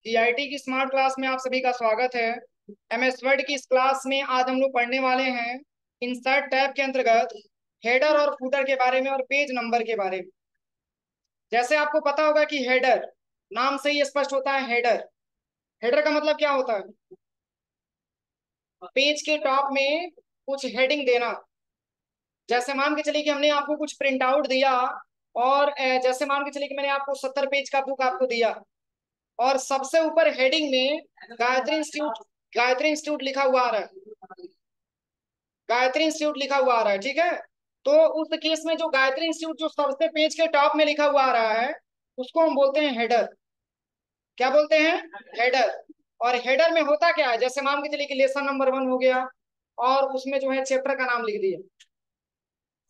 CIT की smart class में आप सभी का स्वागत है। एमएस वर्ड की इस क्लास में आज हम लोग पढ़ने वाले हैं इंसर्ट टैब के अंतर्गत हेडर और फूटर के बारे में और पेज नंबर के बारे में। जैसे आपको पता होगा कि हेडर नाम से ही स्पष्ट होता है। हेडर हेडर का मतलब क्या होता है? पेज के टॉप में कुछ हेडिंग देना। जैसे मान के चलिए कि हमने आपको कुछ प्रिंट आउट दिया और जैसे मान के चलिए कि मैंने आपको 70 पेज का बुक आपको दिया और सबसे ऊपर हेडिंग में गायत्री इंस्टीट्यूट लिखा हुआ आ रहा है। गायत्री इंस्टीट्यूट लिखा हुआ आ रहा है, ठीक है। तो उस केस में जो गायत्री इंस्टीट्यूट जो सबसे पेज के टॉप में लिखा हुआ आ रहा है उसको हम बोलते हैं हेडर। क्या बोलते हैं? हेडर। और हेडर में होता क्या है, जैसे मान के चलिए कि लेसन नंबर 1 हो गया और उसमें जो है चैप्टर का नाम लिख दिया।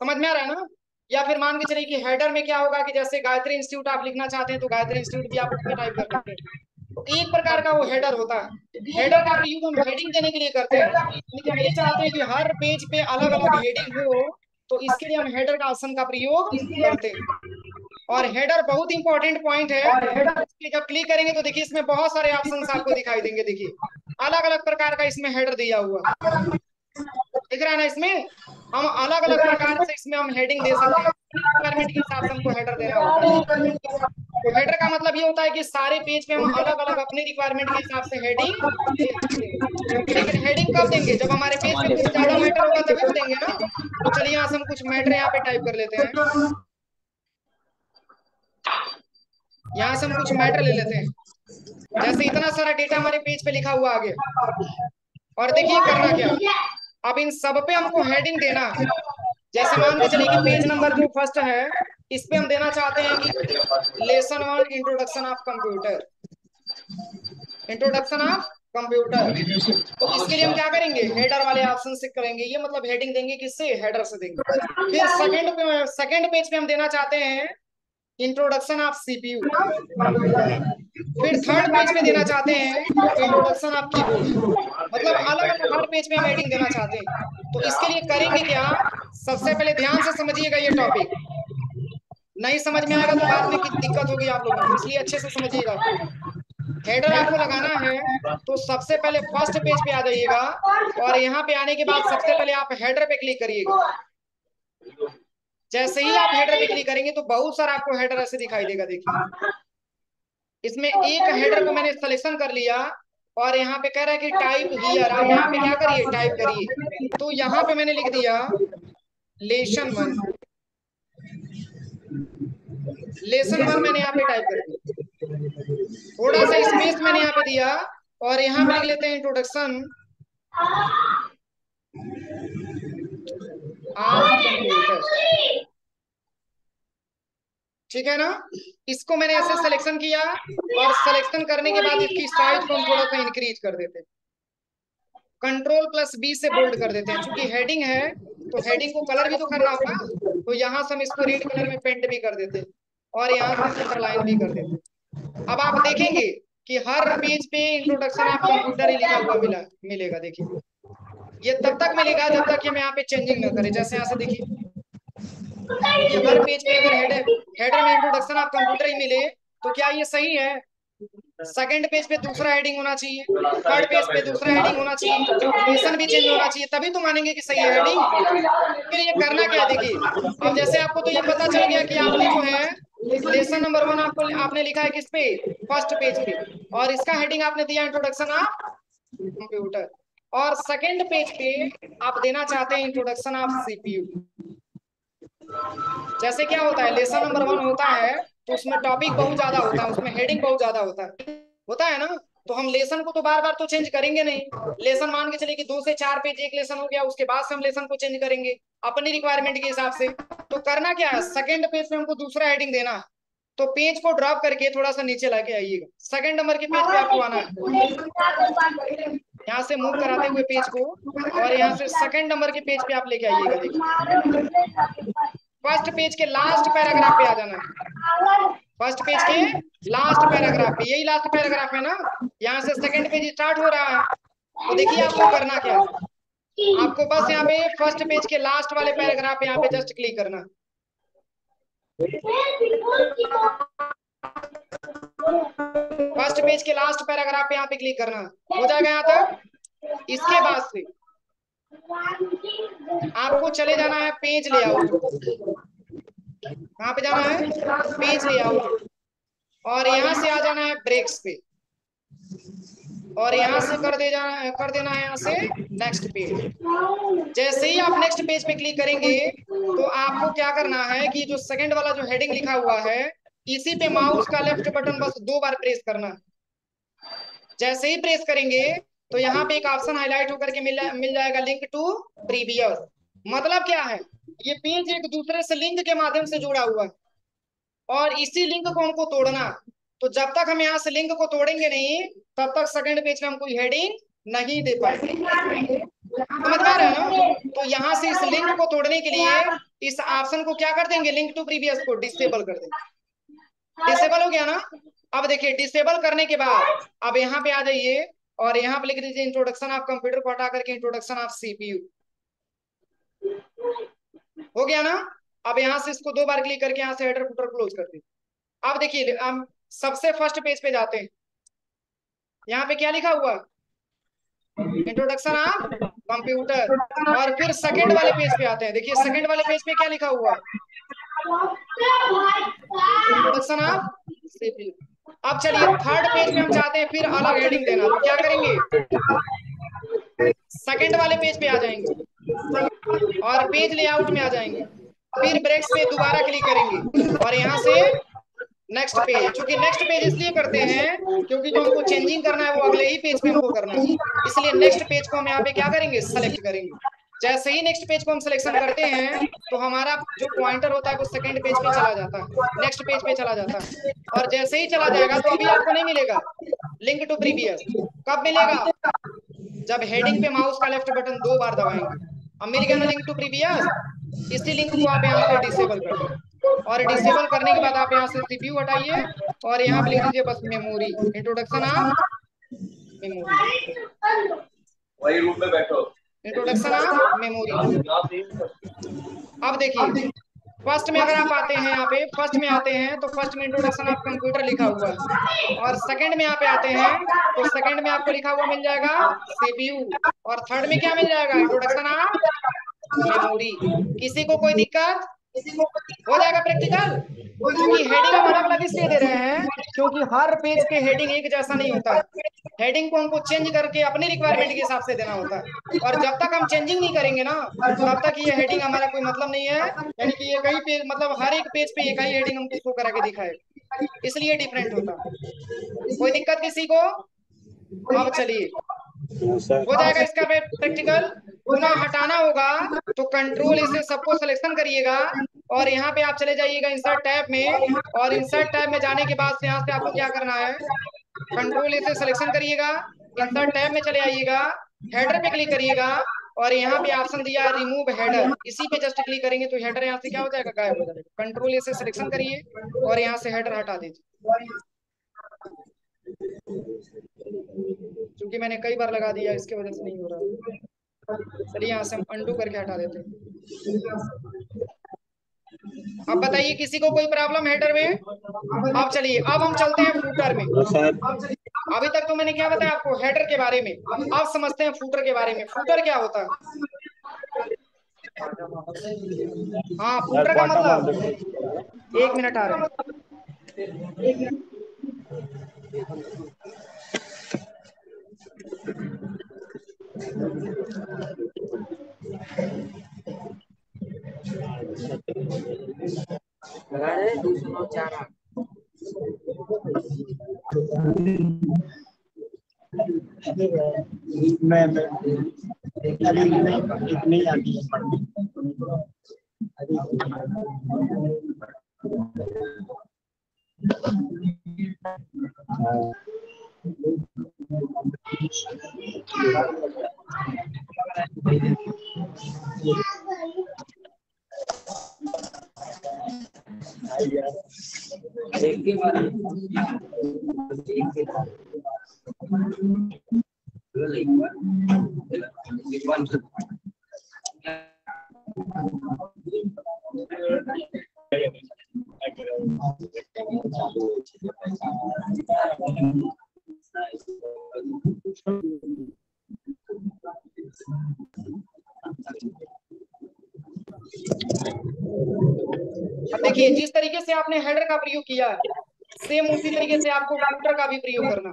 समझ में आ रहा है ना? या फिर मान के चलिए कि हेडर में क्या होगा कि जैसे गायत्री इंस्टीट्यूट आप लिखना चाहते हैं तो गायत्री इंस्टीट्यूट भी आप उसमें टाइप कर सकते हैं। तो एक प्रकार का वो हेडर होता है। हेडर का प्रयोग हम हेडिंग देने के लिए करते हैं, यानी कि हम ये चाहते हैं कि हर पेज पे अलग अलग हेडिंग हो, तो इसके लिए हम हेडर का ऑप्शन का प्रयोग करते हैं। और हेडर बहुत इंपॉर्टेंट पॉइंट है। इसके जब क्लिक करेंगे तो देखिए इसमें बहुत सारे ऑप्शंस आपको दिखाई देंगे। देखिए अलग अलग प्रकार का इसमें हेडर दिया हुआ दिख रहा है ना। इसमें हम अलग अलग प्रकार से इसमें हम हेडिंग दे सकते हैं। रिक्वायरमेंट के हिसाब से हमको हेडर देना होता है। तो हेडर का मतलब ये होता है कि सारे पेज पे हम अलग अलग अपने रिक्वायरमेंट के हिसाब से हेडिंग दे सकते हैं। लेकिन हेडिंग कब देंगे? जब हमारे पेज पे कुछ ज्यादा मैटर होगा तभी तो देंगे ना। तो चलिए यहाँ से हम कुछ मैटर यहाँ पे टाइप कर लेते हैं। यहाँ से हम कुछ मैटर ले लेते हैं। जैसे इतना सारा डेटा हमारे पेज पे लिखा हुआ आ गया। और देखिए करना क्या, अब इन सब पे हमको हेडिंग देना है। जैसे मान के चलिए कि पेज नंबर जो फर्स्ट है इस पे हम देना चाहते हैं कि lesson 1 introduction of computer. Introduction of computer. तो इसके लिए हम क्या करेंगे? हेडर वाले ऑप्शन से करेंगे। ये मतलब हेडिंग देंगे किससे? हेडर से देंगे। फिर सेकंड पेज पे हम देना चाहते हैं इंट्रोडक्शन ऑफ सीपीयू। फिर थर्ड पेज पे देना चाहते हैं इंट्रोडक्शन ऑफ कीबोर्ड। मतलब अलग अलग हर पेज पे हम हेडिंग देना चाहते हैं। तो इसके लिए करेंगे क्या, सबसे पहले ध्यान से समझिएगा ये टॉपिक। नहीं समझ में आएगा तो बाद में दिक्कत होगी आप लोगों को, इसलिए अच्छे से समझिएगा। हेडर आपको लगाना है तो सबसे पहले फर्स्ट पेज पे आ जाइएगा और यहाँ पे आने के बाद सबसे पहले आप हेडर पे क्लिक करिएगा। जैसे ही आप हेडर पे क्लिक करेंगे तो बहुत सारा आपको हेडर ऐसे दिखाई देगा। देखिए इसमें एक हेडर को मैंने सिलेक्शन कर लिया और यहाँ पे कह रहा है कि टाइप हियर, आप यहाँ पे क्या करिए? टाइप करिए। तो यहाँ पे मैंने लिख दिया लेसन 1। लेसन 1 मैंने यहाँ पे टाइप कर दिया। थोड़ा सा स्पेस मैंने यहाँ पे दिया और यहाँ पे लिख लेते हैं इंट्रोडक्शन ऑफ कंप्यूटर। ठीक है ना। इसको मैंने ऐसे सिलेक्शन किया और सिलेक्शन करने के बाद इसकी साइज को हम थोड़ा सा इंक्रीज कर देते हैं। कंट्रोल+B से बोल्ड कर देते हैं। चूंकि हेडिंग है तो हेडिंग को कलर भी तो करना होगा, तो यहाँ से हम इसको रेड कलर में पेंट भी कर देते हैं और यहाँ से अंडरलाइन भी कर देते हैं। अब आप देखेंगे कि हर पेज पे इंट्रोडक्शन ऑफ कंप्यूटर ही लिखा हुआ मिलेगा। देखिए ये तब तक मिलेगा जब तक कि हम यहाँ पे चेंजिंग ना करें। जैसे यहाँ से देखिए कि हर पेज पे अगर हेडर में इंट्रोडक्शन ऑफ कंप्यूटर ही मिले तो क्या ये सही है? सेकंड पेज पे दूसरा हेडिंग होना चाहिए, थर्ड पेज पे दूसरा हेडिंग होना चाहिए, लेसन भी चेंज होना चाहिए, तभी तो मानेंगे कि सही है हेडिंग। फिर ये करना क्या है देखिए, अब जैसे आपको तो ये पता चल गया कि आपने जो है लेसन नंबर 1 आपको आपने लिखा है किस पे? फर्स्ट पेज पे। और इसका हेडिंग आपने दिया इंट्रोडक्शन ऑफ कंप्यूटर। और सेकंड पेज पे आप देना चाहते हैं इंट्रोडक्शन ऑफ सीपीयू। जैसे क्या होता है, लेसन नंबर 1 होता है तो उसमें टॉपिक बहुत ज्यादा होता है, उसमें हेडिंग बहुत ज्यादा होता है ना। तो हम लेसन को तो बार बार तो चेंज करेंगे नहीं। लेसन मान के चलिए कि 2 से 4 पेज एक लेसन हो गया, उसके बाद से हम लेसन को चेंज करेंगे अपनी रिक्वायरमेंट के हिसाब से। तो करना क्या है, सेकंड पेज पे हमको दूसरा हेडिंग देना है। तो पेज को ड्रॉप करके थोड़ा सा नीचे लाके आइएगा, सेकंड नंबर के पेज पे आपको आना है। यहाँ से मूव कराते हुए पेज को और यहाँ से सेकंड नंबर के पेज पे आप लेके आइएगा। देखिए फर्स्ट पेज के लास्ट पैराग्राफ पे आ जाना है। फर्स्ट पेज के लास्ट पैराग्राफ पे, यही लास्ट पैराग्राफ है ना। यहाँ से सेकंड पेज स्टार्ट हो रहा है। तो देखिए आपको करना क्या है, आपको बस यहाँ पे फर्स्ट पेज के लास्ट वाले पैराग्राफ पे यहाँ पे जस्ट क्लिक करना। फर्स्ट पेज के लास्ट पैराग्राफ पे यहाँ पे क्लिक करना हो जाएगा यहाँ तक। इसके बाद से आपको चले जाना है पेज लेआउट में। कहाँ पे जाना है? पेज लेआउट में। और यहाँ से आ जाना है ब्रेक्स पे, और यहाँ से कर देना है यहाँ से नेक्स्ट पेज। जैसे ही आप नेक्स्ट पेज पे क्लिक करेंगे तो आपको क्या करना है कि जो सेकंड वाला जो हेडिंग लिखा हुआ है इसी पे माउस का लेफ्ट बटन बस 2 बार प्रेस करना है। जैसे ही प्रेस करेंगे तो यहाँ पे एक ऑप्शन हाईलाइट होकर के मिल जाएगा, लिंक टू प्रीवियस। मतलब क्या है, ये पेज एक दूसरे से लिंक के माध्यम से जुड़ा हुआ है और इसी लिंक को हमको तोड़ना। तो जब तक हम यहाँ से लिंक को तोड़ेंगे नहीं तब तक सेकंड पेज में हम कोई हेडिंग नहीं दे पाएंगे। समझ में आ रहा है ना? तो यहाँ से इस लिंक को तोड़ने के लिए इस ऑप्शन को क्या कर देंगे, लिंक टू प्रीवियस को डिसेबल कर देंगे। डिसेबल हो गया ना? अब देखिए डिसेबल करने के बाद अब यहाँ पे आ जाइए और यहाँ पे लिख दीजिए इंट्रोडक्शन ऑफ कंप्यूटर को हटा करके इंट्रोडक्शन ऑफ सीपीयू। हो गया ना? अब यहाँ से इसको 2 बार क्लिक करके यहाँ से हेडर फुटर क्लोज कर दीजिए। अब देखिए हम सबसे फर्स्ट पेज पे जाते हैं। यहाँ पे क्या लिखा हुआ, इंट्रोडक्शन ऑफ कंप्यूटर। और फिर सेकंड वाले पेज पे आते हैं। देखिए सेकंड वाले पेज पे क्या लिखा हुआ, इंट्रोडक्शन ऑफ सीपीयू। अब चलिए थर्ड पेज पे हम चाहते हैं फिर अलग हेडिंग देना, तो क्या करेंगे, सेकंड वाले पेज पे आ जाएंगे और पेज लेआउट में आ जाएंगे, फिर ब्रेक्स पे दोबारा क्लिक करेंगे और यहाँ से नेक्स्ट पेज। चूंकि नेक्स्ट पेज इसलिए करते हैं क्योंकि जो हमको चेंजिंग करना है वो अगले ही पेज पे हमको करना है, इसलिए नेक्स्ट पेज को हम यहाँ पे क्या करेंगे, सेलेक्ट करेंगे। जैसे ही नेक्स्ट पेज को हम सिलेक्शन करते हैं तो हमारा जो पॉइंटर होता है वो सेकंड पेज पे चला जाता है, नेक्स्ट पेज पे चला जाता है। और जैसे ही चला जाएगा तो अभी आपको नहीं मिलेगा लिंक टू प्रीवियस। कब मिलेगा, जब हेडिंग पे माउस का लेफ्ट बटन 2 बार दबाएंगे। अब मिल गया ना लिंक टू प्रीवियस। इसी लिंक को आप यहाँ से डिसेबल कर दो और डिसेबल करने के बाद आप यहाँ से सीपीयू हटाइए और यहाँ पे लिख दीजिए बस मेमोरी, इंट्रोडक्शन ऑफ मेमोरी। वही रूम में बैठो, इंट्रोडक्शन ऑफ मेमोरी। अब देखिए फर्स्ट में अगर आप आते हैं, यहाँ पे फर्स्ट में आते हैं तो फर्स्ट में इंट्रोडक्शन ऑफ कंप्यूटर लिखा हुआ है और सेकंड में यहाँ पे आते हैं तो सेकंड में आपको लिखा हुआ मिल जाएगा सीपीयू और थर्ड में क्या मिल जाएगा, इंट्रोडक्शन ऑफ मेमोरी। किसी को कोई दिक्कत, हो जाएगा प्रैक्टिकल। क्योंकि हेडिंग हम अलग अलग इसलिए दे रहे हैं क्योंकि हर पेज के हेडिंग एक जैसा नहीं होता है। हेडिंग को हमको चेंज करके अपनी रिक्वायरमेंट के हिसाब से देना होता है और जब तक हम चेंजिंग नहीं करेंगे ना तब तक ये हेडिंग हमारा कोई मतलब नहीं है। यानी कि ये कई पेज मतलब हर एक पेज पे एक ही हेडिंग हमको शो करा के दिखाएगा, इसलिए डिफरेंट होता है। कोई दिक्कत किसी को? अब चलिए हो जाएगा इसका प्रैक्टिकल। पुनः हटाना होगा तो कंट्रोल इसे सबको सिलेक्शन करिएगा और यहाँ पे आप चले जाइएगा इंसर्ट टैब में और इंसर्ट टैब में जाने के बाद से यहाँ से आपको क्या करना है, कंट्रोल इसे सिलेक्शन करिएगा, इंसर्ट टैब में चले आइएगा, हेडर पे क्लिक करिएगा और यहाँ पे ऑप्शन दिया है रिमूव हेडर, इसी पे जस्ट क्लिक करेंगे तो हेडर यहाँ से क्या हो जाएगा, गायब हो जाएगा। कंट्रोल इसे सिलेक्शन करिए और यहाँ से हेडर हटा दीजिए। क्योंकि मैंने कई बार लगा दिया इसके वजह से नहीं हो रहा। चलिए यहाँ से हम अंडू करके हटा देते हैं। अब बताइए किसी को कोई प्रॉब्लम हेडर में? अब चलिए अब हम चलते हैं फूटर में। अभी तक तो मैंने क्या बताया आपको हेडर के बारे में, अब समझते हैं फूटर के बारे में। फूटर क्या होता है? हाँ फूटर का मतलब, 1 मिनट आ रहे हैं। मैं नहीं आती है पढ़ने। अब देखिए जिस तरीके से आपने हेडर का प्रयोग किया है, सेम उसी तरीके से आपको फुटर का भी प्रयोग करना,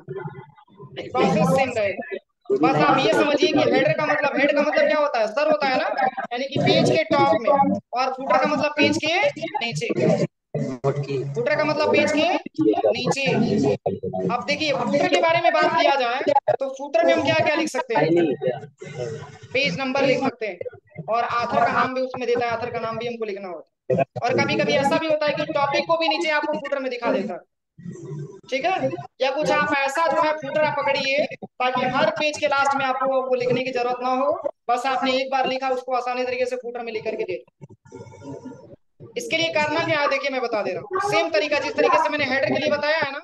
प्रोसेस सेम रहेगा। बस आप ये समझिए कि हेडर का मतलब, हेड का मतलब क्या होता है, सर होता है ना, यानी कि पेज के टॉप में, और फुटर का मतलब पेज के नीचे। फुटर का मतलब पेज के नीचे। अब देखिए फुटर के बारे में बात किया जाए तो फुटर में हम क्या क्या लिख सकते हैं, पेज नंबर लिख सकते हैं, और आथर का नाम भी उसमें देता है, आथर का नाम भी हमको लिखना होता है। और कभी कभी ऐसा भी होता है कि टॉपिक को भी नीचे आपको फुटर में दिखा देता है, ठीक है। या कुछ आप ऐसा जो है फुटर आप पकड़िए ताकि हर पेज के लास्ट में आपको वो लिखने की जरूरत ना हो, बस आपने एक बार लिखा उसको आसानी तरीके से फुटर में लिख करके दे। इसके लिए करना क्या है देखिए मैं बता दे रहा हूँ, सेम तरीका जिस तरीके से मैंने हेडर के लिए बताया है ना,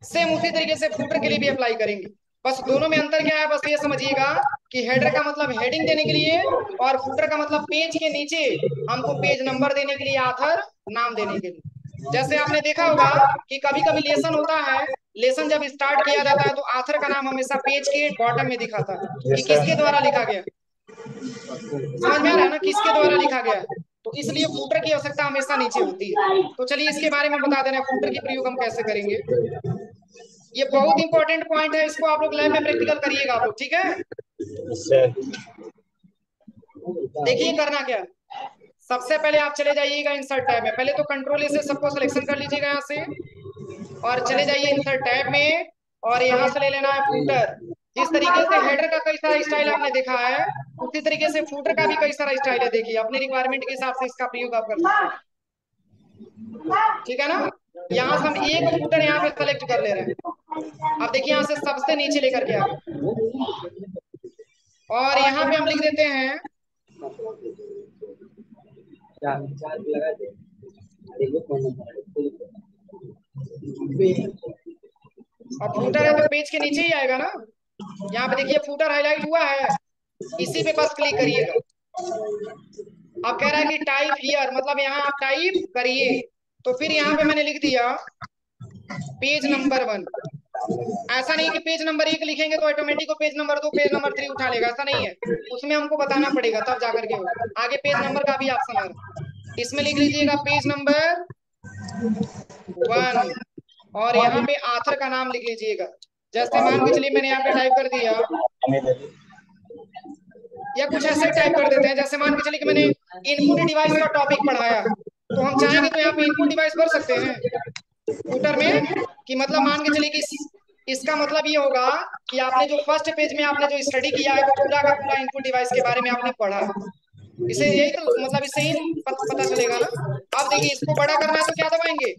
सेम उसी तरीके से फुटर के लिए भी अप्लाई करेंगे। बस दोनों में अंतर क्या है, बस ये समझिएगा कि हेडर का मतलब हेडिंग देने के लिए, और फुटर का मतलब पेज के नीचे हमको पेज नंबर देने के लिए, आथर नाम देने के लिए। जैसे आपने देखा होगा कि कभी कभी लेसन होता है, लेसन जब स्टार्ट किया जाता है तो आथर का नाम हमेशा पेज के बॉटम में दिखाता है कि किसके द्वारा लिखा गया। समझ में आ रहा है ना, किसके द्वारा लिखा गया है, तो इसलिए फुटर की आवश्यकता हमेशा नीचे होती है। तो चलिए इसके बारे में बता देना फुटर की प्रयोग हम कैसे करेंगे। ये बहुत इंपॉर्टेंट पॉइंट है, इसको आप लोग लैब में प्रैक्टिकल करिएगा आप लोग, ठीक है। देखिए करना क्या है, सबसे पहले आप चले जाइएगा इंसर्ट टैब में, पहले तो कंट्रोल ए से सबको सिलेक्शन कर लीजिएगा यहाँ से, और चले जाइए इंसर्ट टैब में, और यहाँ से ले लेना है फुटर। जिस तरीके से हेडर का कई सारा स्टाइल आपने देखा है, उसी तरीके से फुटर का भी कई सारा स्टाइल है, देखिए अपनी रिक्वायरमेंट के हिसाब से इसका प्रयोग आप कर सकते हैं, ठीक है ना। यहाँ से हम एक फुटर यहाँ पे सेलेक्ट कर ले रहे हैं। अब देखिए यहाँ से सबसे नीचे लेकर के आ गए, और यहाँ पे हम लिख देते हैं, अब फुटर है तो पेज के नीचे ही आएगा ना। यहाँ पे देखिए फुटर हाईलाइट हुआ है, इसी पे बस क्लिक करिएगा। अब कह रहा है कि टाइप हियर, मतलब यहाँ आप टाइप करिए, तो फिर यहाँ पे मैंने लिख दिया पेज नंबर 1। ऐसा नहीं कि पेज नंबर 1 लिखेंगे तो automatic page number 2 page number 3 उठा लेगा, ऐसा नहीं है, उसमें हमको बताना पड़ेगा तब जाकर के होगा। आगे पेज नंबर का भी ऑप्शन आ रहा है, इसमें लिख लीजिएगा पेज नंबर 1, और यहाँ पे आथर का नाम लिख लीजिएगा। जैसे मान के चलिए मैंने यहाँ पे टाइप कर दिया, या कुछ ऐसा ही टाइप कर देते हैं, जैसे मान के चलिए कि मैंने इनपुट डिवाइस का टॉपिक पढ़ाया, तो हम चाहेंगे तो यहाँ पे इनपुट डिवाइस भर सकते हैं फुटर में, कि मतलब मान के चलिए कि इसका मतलब ये होगा कि आपने जो फर्स्ट पेज में आपने जो स्टडी किया है वो पूरा का पूरा इनपुट डिवाइस के बारे में आपने पढ़ा है। इसे यही तो मतलब इससे ही पता चलेगा ना। अब देखिए इसको बड़ा करना है तो क्या दबाएंगे,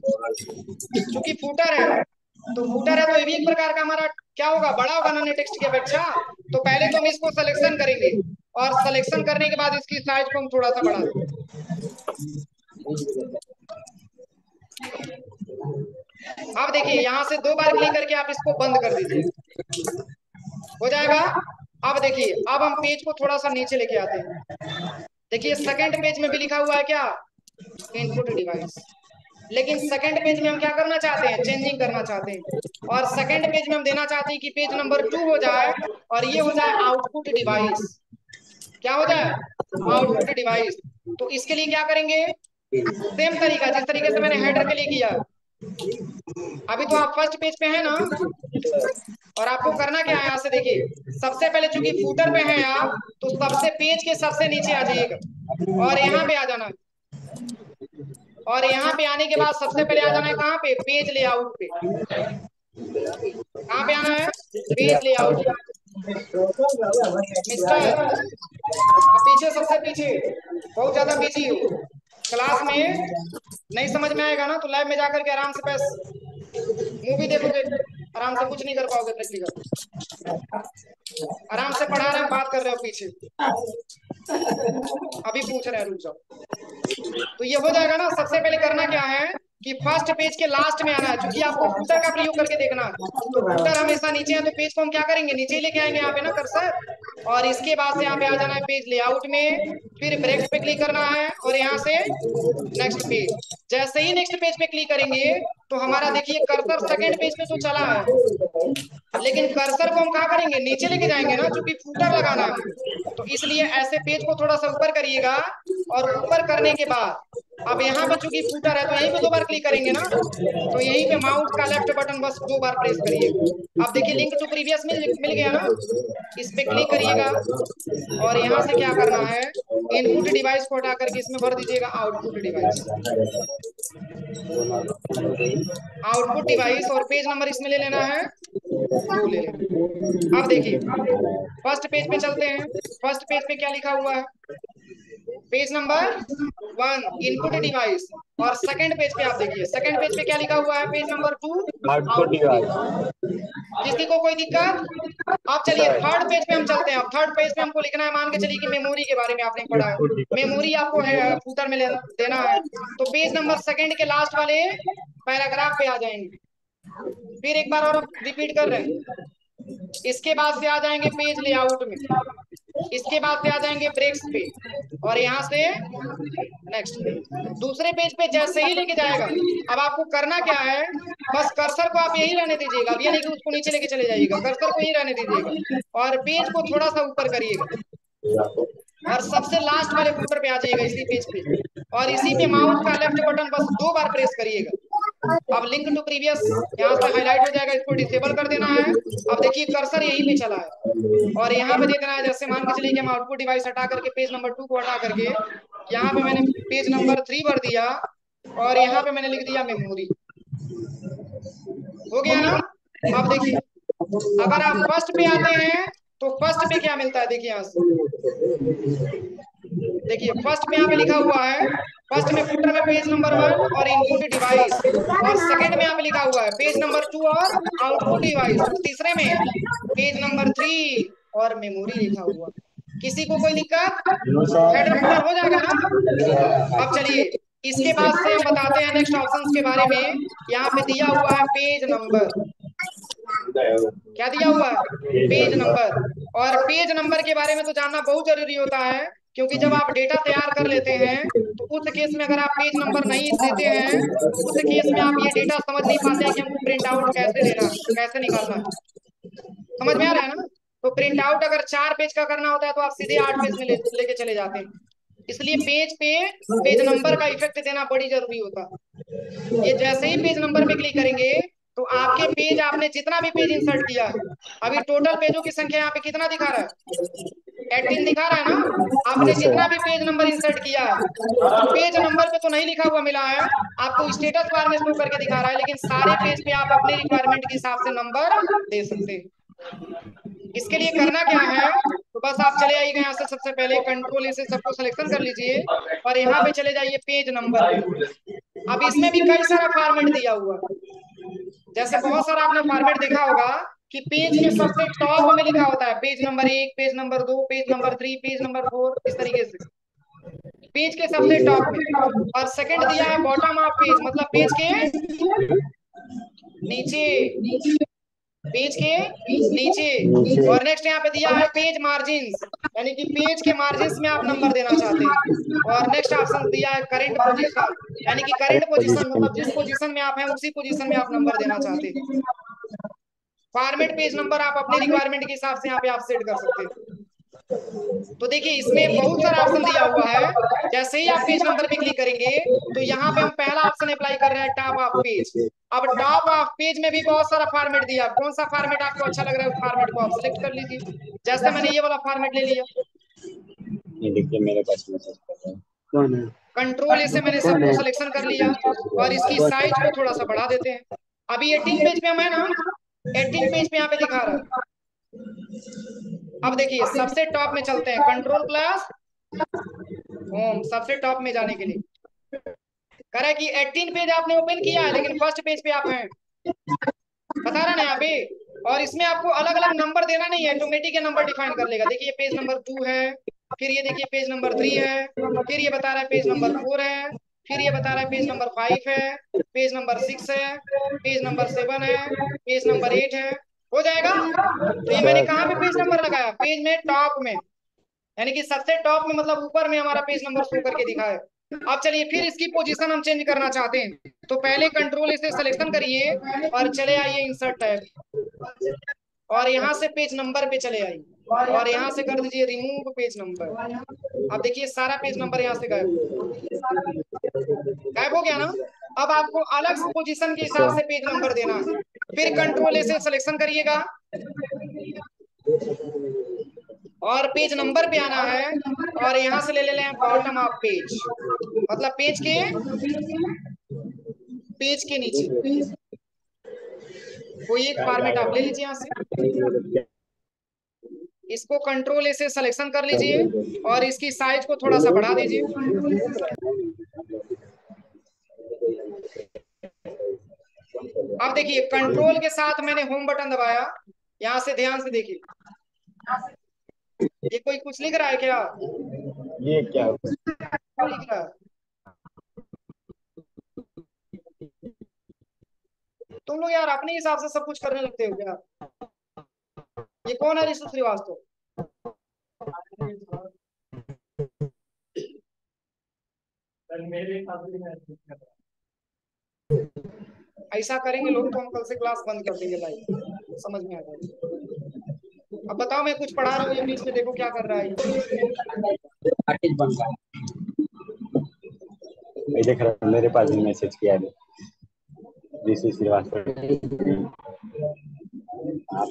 क्योंकि फुटर है, तो फुटर है तो ये भी एक प्रकार का हमारा क्या होगा, बड़ा होगा ना टेक्स्ट की अपेक्षा। तो पहले तो हम इसको सिलेक्शन करेंगे, और सिलेक्शन करने के बाद इसकी साइज को हम थोड़ा सा बढ़ा देंगे। अब देखिए यहाँ से 2 बार क्लिक करके आप इसको बंद कर दीजिए, हो जाएगा। अब देखिए अब हम पेज को थोड़ा सा नीचे लेके आते हैं, देखिए सेकंड पेज में भी लिखा हुआ है क्या, इनपुट डिवाइस, लेकिन सेकंड पेज में हम क्या करना चाहते हैं, चेंजिंग करना चाहते हैं, और सेकंड पेज में हम देना चाहते हैं कि पेज नंबर 2 हो जाए, और ये हो जाए आउटपुट डिवाइस। क्या हो जाए, आउटपुट डिवाइस। तो इसके लिए क्या करेंगे, सेम तरीका जिस तरीके से मैंने हेडर के लिए किया। अभी तो आप फर्स्ट पेज पे हैं ना, और आपको करना क्या है, यहाँ से देखिए सबसे पहले चूंकि फुटर पे हैं आप, तो सबसे पेज के सबसे नीचे आ जाइएगा, और यहाँ पे आ जाना, और यहाँ पे आने के बाद सबसे पहले आ जाना है कहाँ पे, पेज लेआउट पे। कहाँ पे आना है, पेज लेआउट पे। मिस्टर आप पीछे, सबसे पीछे, बहुत ज्यादा बिजी हो, क्लास में नहीं समझ में आएगा ना तो लैब में जाकर के आराम से बस मूवी देखोगे, आराम से कुछ नहीं कर पाओगे प्रैक्टिकल। आराम से पढ़ा रहे हैं, बात कर रहे हो पीछे, अभी पूछ रहे हैं, रुक जाओ। तो ये हो जाएगा ना। सबसे पहले करना क्या है कि फर्स्ट पेज के लास्ट में आना है, क्योंकि आपको फुटर का प्रयोग करके देखना है, तो फुटर हमेशा नीचे है, तो पेज को हम क्या करेंगे, नीचे लेके आएंगे यहाँ पे ना कर्सर, और इसके बाद से यहाँ पे आ जाना है पेज लेआउट में, फिर ब्रेक्स पे क्लिक करना है और यहाँ से नेक्स्ट पेज। जैसे ही नेक्स्ट पेज पे क्लिक करेंगे तो हमारा देखिए कर्सर सेकंड पेज पे तो चला है, लेकिन कर्सर को हम कहाँ करेंगे, नीचे लेके जाएंगे ना, क्योंकि फूटर लगाना है हमें। तो इसलिए ऐसे पेज को थोड़ा सा ऊपर करिएगा, और ऊपर करने के बाद अब यहाँ पे चूंकि फूटर है तो यहीं पे 2 बार क्लिक करेंगे ना, तो यहीं पे माउस का लेफ्ट बटन बस 2 बार प्रेस करिएगा। अब देखिए लिंक टू प्रीवियस मिल गया ना, इस पे क्लिक करिएगा और यहाँ से क्या करना है, इनपुट डिवाइस को हटा करके इसमें भर दीजिएगा आउटपुट डिवाइस। आउटपुट डिवाइस और पेज नंबर इसमें ले लेना है 2 ले लेना। अब देखिए फर्स्ट पेज पे चलते हैं। फर्स्ट पेज पे क्या लिखा हुआ है, पेज नंबर 1 इनपुट डिवाइस। और सेकंड पेज पे आप देखिए, सेकंड पेज पे क्या लिखा हुआ है, page number 2 output output device. किसी को कोई दिक्कत? अब चलिए थर्ड पेज पे हम चलते हैं। अब थर्ड पेज पे हमको लिखना है, मान के चलिए कि मेमोरी के बारे में आपने पढ़ा है, मेमोरी आपको है फूटर में देना है। तो पेज नंबर सेकंड के लास्ट वाले पैराग्राफ पे आ जाएंगे, फिर एक बार और रिपीट कर रहे हैं। इसके बाद से आ जाएंगे पेज लेआउट में, इसके बाद से आ जाएंगे ब्रेक्स पे, और यहाँ से नेक्स्ट पेज। दूसरे पेज पे जैसे ही लेके जाएगा, अब आपको करना क्या है, बस कर्सर को आप यही रहने दीजिएगा। अब ये नहीं कि उसको नीचे लेके चले जाइएगा, कर्सर को यही रहने दीजिएगा और पेज को थोड़ा सा ऊपर करिएगा और सबसे लास्ट वाले फुटर पे आ जाइएगा, इसी पेज पे, और इसी पे माउस का लेफ्ट बटन बस 2 बार प्रेस करिएगा। अब लिंक टू प्रीवियस यहाँ से हाईलाइट हो जाएगा, इसको डिसेबल कर देना है। अब देखिए कर्सर यहीं पे चला है और यहाँ पे दे देना है, जैसे मान के चलिए कि हम आउटपुट डिवाइस हटा करके पेज नंबर 2 को हटा करके यहाँ पे मैंने पेज नंबर 3 भर दिया और यहाँ पे मैंने लिख दिया मेमोरी। हो गया ना? अब देखिए अगर आप फर्स्ट पे आते हैं तो फर्स्ट पे क्या मिलता है, देखिए यहाँ से देखिए फर्स्ट में यहाँ पे लिखा हुआ है, फर्स्ट में फुटर में पेज नंबर 1 और इनपुट डिवाइस, और सेकंड में यहाँ पे लिखा हुआ है पेज नंबर 2 और आउटपुट डिवाइस, और तीसरे में पेज नंबर 3 और मेमोरी लिखा हुआ। किसी को कोई दिक्कत? हेडर फुटर हो जाएगा ना? अब चलिए इसके बाद से हम बताते हैं नेक्स्ट ऑप्शंस के बारे में। यहाँ पे दिया हुआ है पेज नंबर, क्या दिया हुआ है, पेज नंबर। और पेज नंबर के बारे में तो जानना बहुत जरूरी होता है, क्योंकि जब आप डेटा तैयार कर लेते हैं तो उस केस में अगर आप पेज नंबर नहीं देते हैं तो उस केस में आप ये डेटा समझ नहीं पाते हैं कि हमको प्रिंट आउट कैसे लेना, कैसे निकालना है। समझ में आ रहा है ना? तो प्रिंट आउट अगर 4 पेज का करना होता है तो आप सीधे 8 पेज में लेके चले जाते हैं। इसलिए पेज पे पेज नंबर का इफेक्ट देना बड़ी जरूरी होता है। ये जैसे ही पेज नंबर पे क्लिक करेंगे तो आपके पेज, आपने जितना भी पेज इंसर्ट किया है, अभी टोटल पेजों की संख्या यहाँ पे कितना दिखा रहा है, 18 दिखा रहा है ना। आपने जितना भी पेज नंबर इंसर्ट किया है वो पेज नंबर पे तो नहीं लिखा हुआ मिला है, आपको स्टेटस बार में शो करके दिखा रहा है, लेकिन सारे पेज पे आप अपने रिक्वायरमेंट के हिसाब से नंबर दे सकते हैं। इसके लिए करना क्या है, तो बस आप चले आइएगा यहाँ से, सबसे पहले कंट्रोल से सबको सिलेक्शन कर लीजिए और यहाँ पे चले जाइए पेज नंबर पे। अब इसमें भी कई सारा फॉर्मेट दिया हुआ, जैसे बहुत सारा आपने फॉर्मेट देखा होगा कि पेज के सबसे टॉप में लिखा होता है page number 1, page number 2, page number 3, page number 4, इस तरीके से पेज के सबसे टॉप में। और सेकंड दिया है बॉटम ऑफ पेज, मतलब पेज के नीचे, पेज के नीचे। और नेक्स्ट यहाँ पे दिया है पेज मार्जिन्स, यानी कि पेज के मार्जिन्स में आप नंबर देना चाहते हैं। और नेक्स्ट ऑप्शन दिया है करंट पोजीशन, यानी कि करंट पोजीशन मतलब जिस पोजीशन में आप हैं उसी पोजीशन में आप नंबर देना चाहते हैं। फॉर्मेट पेज नंबर आप अपने रिक्वायरमेंट के हिसाब से यहाँ पे आप सेट कर सकते हैं। तो देखिए इसमें बहुत सारा ऑप्शन दिया हुआ है। जैसे ही आप पेज नंबर पे क्लिक करेंगे तो यहाँ पे हम पहला ऑप्शन अप्लाई कर रहे हैं, टॉप ऑफ पेज। अब टॉप ऑफ पेज में भी बहुत सारा फॉर्मेट दिया, कौन सा फॉर्मेट आपको अच्छा लग रहा है उस फॉर्मेट को आप सिलेक्ट कर लीजिए। जैसे मैंने ये वाला फॉर्मेट ले लिया, ये देखिए मेरे पास मैसेज कर रहा है, कौन है? कंट्रोल इसे मैंने सबको सिलेक्शन कर लिया और इसकी साइज को थोड़ा सा बढ़ा देते हैं। अभी 18 पेज पे हम है ना, 18 पेज पे यहाँ पे दिखा रहा है। अब देखिए सबसे टॉप में चलते हैं, कंट्रोल प्लस होम, सबसे टॉप में जाने के लिए कह रहा है कि 18 पेज आपने ओपन किया है लेकिन फर्स्ट पेज पे आप हैं, बता रहा ना यहाँ पे। और इसमें आपको अलग अलग नंबर देना नहीं है, ऑटोमेटिक ये नंबर डिफाइन कर लेगा। देखिए पेज नंबर 2 है, फिर ये देखिए पेज नंबर 3 है, फिर ये बता रहा है पेज नंबर 4 है, फिर ये बता रहा है पेज नंबर 5 है, पेज नंबर 6 है, पेज नंबर 7 है, पेज नंबर 8 है। हो जाएगा। तो ये मैंने कहाँ पे पेज नंबर लगाया, पेज में टॉप में, यानी कि सबसे टॉप में, मतलब ऊपर में हमारा पेज नंबर शो करके दिखा है। अब चलिए फिर इसकी पोजीशन हम चेंज करना चाहते हैं, तो पहले कंट्रोल इसे सिलेक्शन करिए और चले आइए इंसर्ट टैब, और यहाँ से पेज नंबर पे चले आइए, और यहाँ से कर दीजिए रिमूव पेज नंबर। अब देखिए सारा पेज नंबर यहाँ से गायब गायब हो गया ना। अब आपको अलग पोजीशन के हिसाब से पेज नंबर देना है। फिर कंट्रोल से सिलेक्शन करिएगा और पेज नंबर पे आना है, और यहाँ से ले ले लें बॉटम ऑफ पेज, मतलब पेज के नीचे कोई एक फॉर्मेट आप ले लीजिए यहाँ से, इसको कंट्रोल से सिलेक्शन कर लीजिए और इसकी साइज को थोड़ा सा बढ़ा दीजिए। अब देखिए कंट्रोल के साथ मैंने होम बटन दबाया, यहाँ से ध्यान से देखिए, ये कोई कुछ लिख रहा है क्या, ये क्या होता है? क्या लिख रहा है? तुम लोग यार अपने हिसाब से सब कुछ करने लगते हो क्या? ये कौन है ऋषु श्रीवास्तव? ऐसा करेंगे लोग तो हम कल से क्लास बंद कर देंगे लाइव, समझ में आ जाएगा। अब बताओ मैं कुछ पढ़ा रहा हूँ, ये बीच में देखो क्या कर रहा है ये। आर्टिस्ट बन रहा है। मैं देख रहा हूँ, मेरे पास भी मैसेज किया है ऋषि श्रीवास्तव। आप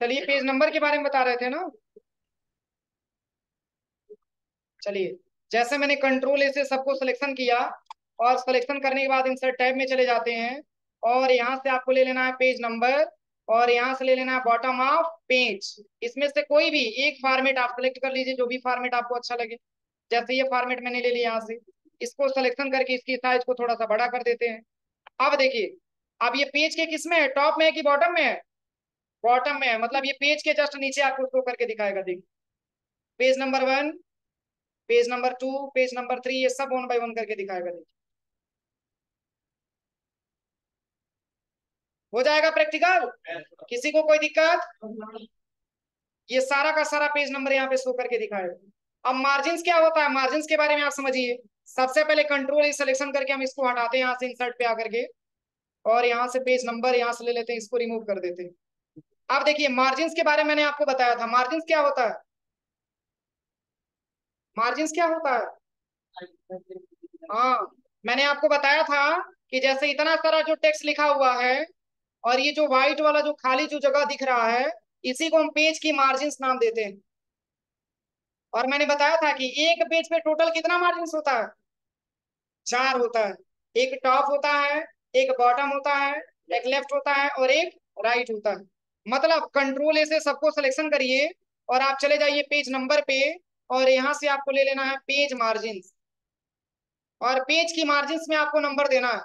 चलिए पेज नंबर के बारे में बता रहे थे ना। चलिए जैसे मैंने कंट्रोल से सबको सिलेक्शन किया, और सिलेक्शन करने के बाद इंसर्ट टैब में चले जाते हैं, और यहाँ से आपको ले लेना है पेज नंबर, और यहाँ से ले लेना है बॉटम ऑफ पेज। इसमें से कोई भी एक फॉर्मेट आप सेलेक्ट कर लीजिए, जो भी फॉर्मेट आपको अच्छा लगे। जैसे ये फॉर्मेट मैंने ले लिया यहाँ से, इसको सिलेक्शन करके इसकी साइज को थोड़ा सा बड़ा कर देते हैं। अब देखिए, अब ये पेज के किस में है, टॉप में है कि बॉटम में है? बॉटम में है, मतलब ये पेज के जस्ट नीचे आपको शो करके दिखाएगा। देखिए page number 1, page number 2, page number 3, ये सब वन बाय वन करके दिखाएगा। देखिए हो जाएगा प्रैक्टिकल, किसी को कोई दिक्कत? ये सारा का सारा पेज नंबर यहाँ पे शो करके दिखाएगा। अब मार्जिन क्या होता है, मार्जिन के बारे में आप समझिए। सबसे पहले कंट्रोल सिलेक्शन करके हम इसको हटाते हैं यहाँ से इंसर्ट पे आकर के, और यहाँ से पेज नंबर यहाँ से ले लेते हैं, इसको रिमूव कर देते हैं। अब देखिए मार्जिन के बारे में मैंने आपको बताया था, मार्जिन क्या होता है, मार्जिन क्या होता है? हाँ, मैंने आपको बताया था कि जैसे इतना सारा जो टेक्स्ट लिखा हुआ है, और ये जो व्हाइट वाला जो खाली जो जगह दिख रहा है, इसी को हम पेज की मार्जिन नाम देते हैं। और मैंने बताया था कि एक पेज पे टोटल कितना मार्जिन होता है, 4 होता है। एक टॉप होता है, एक बॉटम होता है, एक लेफ्ट होता है, और एक राइट होता है। मतलब कंट्रोल ऐसे सबको सिलेक्शन करिए और आप चले जाइए पेज नंबर पे, और यहाँ से आपको ले लेना है पेज मार्जिन, और पेज की मार्जिन में आपको नंबर देना है।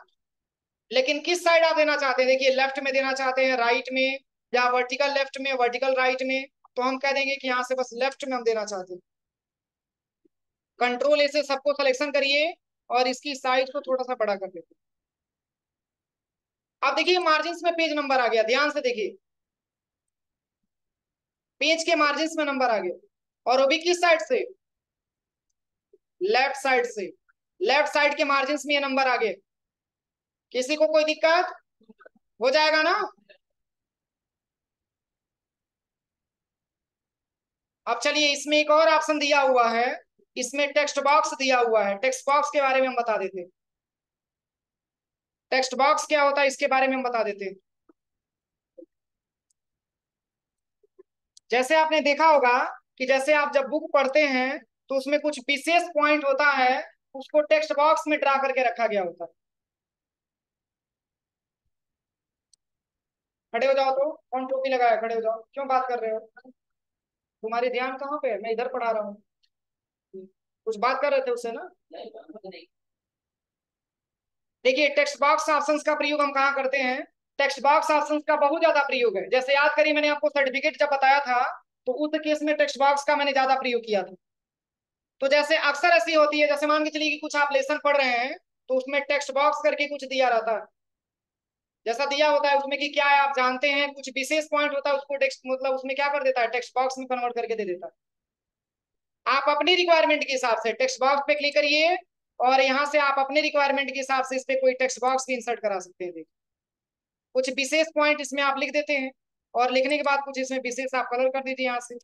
लेकिन किस साइड आप देना चाहते हैं, देखिए लेफ्ट में देना चाहते हैं, राइट में, या वर्टिकल लेफ्ट में, वर्टिकल राइट में, तो हम कह देंगे कि यहाँ से बस लेफ्ट में हम देना चाहते हैं। कंट्रोल ऐसे सबको सिलेक्शन करिए और इसकी साइज को थोड़ा सा बड़ा कर देते हैं। अब देखिए मार्जिन में पेज नंबर आ गया, ध्यान से देखिए, पेज के मार्जिन में नंबर आ गया, और वो भी किस साइड से, लेफ्ट साइड से। लेफ्ट साइड के मार्जिन में ये नंबर आ गए। किसी को कोई दिक्कत? हो जाएगा ना। अब चलिए इसमें एक और ऑप्शन दिया हुआ है, इसमें टेक्स्ट बॉक्स दिया हुआ है। टेक्स्ट बॉक्स के बारे में हम बता देते हैं। टेक्स्ट बॉक्स क्या होता है इसके बारे में हम बता देते हैं। जैसे आपने देखा होगा कि जैसे आप जब बुक पढ़ते हैं तो उसमें कुछ विशेष पॉइंट होता है, उसको टेक्स्ट बॉक्स में ड्रा करके रखा गया होता है। खड़े हो जाओ, तो कौन टोपी लगाया, खड़े हो जाओ, क्यों बात कर रहे हो? तुम्हारी ध्यान कहाँ पे है? मैं इधर पढ़ा रहा हूँ। कुछ बात कर रहे थे उससे ना। देखिए टेक्स्ट बॉक्स ऑप्शंस का प्रयोग हम कहाँ करते हैं? टेक्स्ट बॉक्स ऑप्शंस का बहुत ज्यादा प्रयोग है। जैसे याद करिए मैंने आपको सर्टिफिकेट जब बताया था तो उस केस में टेक्स्ट बॉक्स का मैंने ज्यादा प्रयोग किया था। तो जैसे अक्सर ऐसी होती है, जैसे मान के चलिए कि कुछ आप लेसन पढ़ रहे हैं तो उसमें टेक्स्ट बॉक्स करके कुछ दिया रहता है, जैसा दिया होता है उसमें कि क्या है आप जानते हैं, कुछ विशेष पॉइंट होता है उसको टेक्स्ट मतलब उसमें क्या कर देता है, टेक्स्ट बॉक्स में कन्वर्ट करके दे देता है। आप अपनी रिक्वायरमेंट के हिसाब से टेक्स्ट बॉक्स पे क्लिक करिए और यहाँ से आप अपने रिक्वायरमेंट के हिसाब से इस पे कोई टेक्स्ट बॉक्स भी इंसर्ट करा सकते हैं। देखिए कुछ विशेष पॉइंट इसमें आप लिख देते हैं और लिखने के बाद कुछ इसमें विशेष आप कलर कर दीजिए यहाँ से।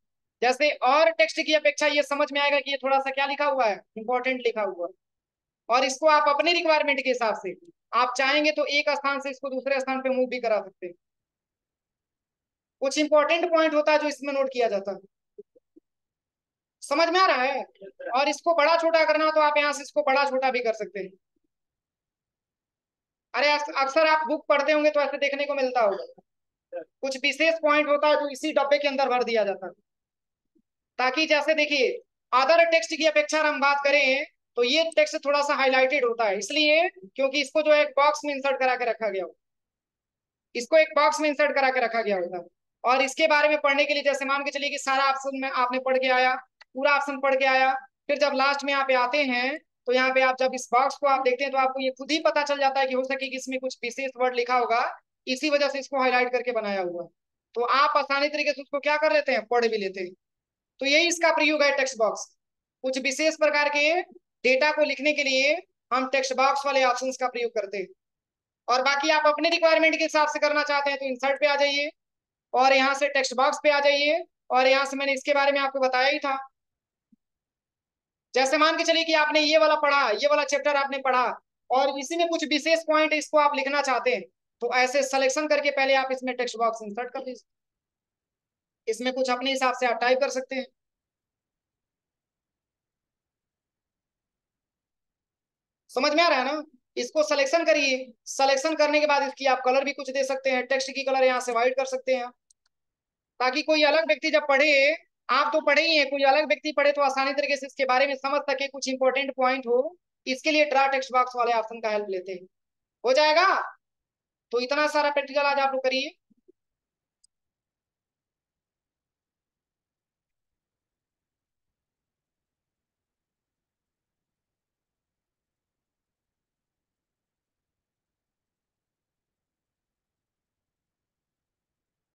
जैसे और टेक्स्ट की अपेक्षा ये समझ में आएगा कि ये थोड़ा सा क्या लिखा हुआ है, इंपॉर्टेंट लिखा हुआ है। और इसको आप अपने रिक्वायरमेंट के हिसाब से आप चाहेंगे तो एक स्थान से इसको दूसरे स्थान पे मूव भी करा सकते हैं। कुछ इंपॉर्टेंट पॉइंट होता है जो इसमें नोट किया जाता है। समझ में आ रहा है? और इसको बड़ा छोटा करना हो तो आप यहाँ से इसको बड़ा छोटा भी कर सकते हैं। अरे अक्सर आप बुक पढ़ते होंगे तो ऐसे देखने को मिलता होगा, कुछ विशेष पॉइंट होता है जो इसी डब्बे के अंदर भर दिया जाता है, ताकि जैसे देखिए अदर टेक्स्ट की अपेक्षा हम बात करें तो ये टेक्स्ट थोड़ा सा हाईलाइटेड होता है, इसलिए क्योंकि इसको जो है एक बॉक्स में इंसर्ट करा के रखा गया हो, इसको एक बॉक्स में इंसर्ट करा के रखा गया होता है। और इसके बारे में पढ़ने के लिए जैसे मान के चलिए कि सारा ऑप्शन में आपने पढ़ के आया, पूरा ऑप्शन पढ़ के आया, फिर जब लास्ट में यहाँ पे आते हैं तो यहाँ पे आप जब इस बॉक्स को आप देखते हैं तो आपको ये खुद ही पता चल जाता है कि हो सके कि इसमें कुछ विशेष वर्ड लिखा होगा, इसी वजह से इसको हाईलाइट करके बनाया हुआ है। तो आप आसानी तरीके से उसको क्या कर लेते हैं, पढ़ भी लेते हैं। तो यही इसका प्रयोग है टेक्स्ट बॉक्स। कुछ विशेष प्रकार के डेटा को लिखने के लिए हम टेक्स्ट बॉक्स वाले ऑप्शंस का प्रयोग करते हैं। और बाकी आप अपने रिक्वायरमेंट के हिसाब से करना चाहते हैं तो इंसर्ट पे आ जाइए और यहाँ से टेक्स्ट बॉक्स पे आ जाइए और यहाँ से मैंने इसके बारे में आपको बताया ही था। जैसे मान के चलिए कि आपने ये वाला पढ़ा, ये वाला चैप्टर आपने पढ़ा और इसी में कुछ विशेष पॉइंट इसको आप लिखना चाहते हैं तो ऐसे सिलेक्शन करके पहले आप इसमें टेक्स्ट बॉक्स इंसर्ट कर दीजिए, इसमें कुछ अपने हिसाब से आप टाइप कर सकते हैं। समझ में आ रहा है ना? इसको सिलेक्शन करिए, सिलेक्शन करने के बाद इसकी आप कलर भी कुछ दे सकते हैं, टेक्स्ट की कलर यहाँ से व्हाइट कर सकते हैं, ताकि कोई अलग व्यक्ति जब पढ़े, आप तो पढ़े ही हैं, कोई अलग व्यक्ति पढ़े तो आसानी तरीके से इसके बारे में समझ सके, कुछ इंपॉर्टेंट पॉइंट हो। इसके लिए ड्रा टेक्स्ट बॉक्स वाले ऑप्शन का हेल्प लेते हैं। हो जाएगा। तो इतना सारा प्रैक्टिकल आज आप लोग करिए।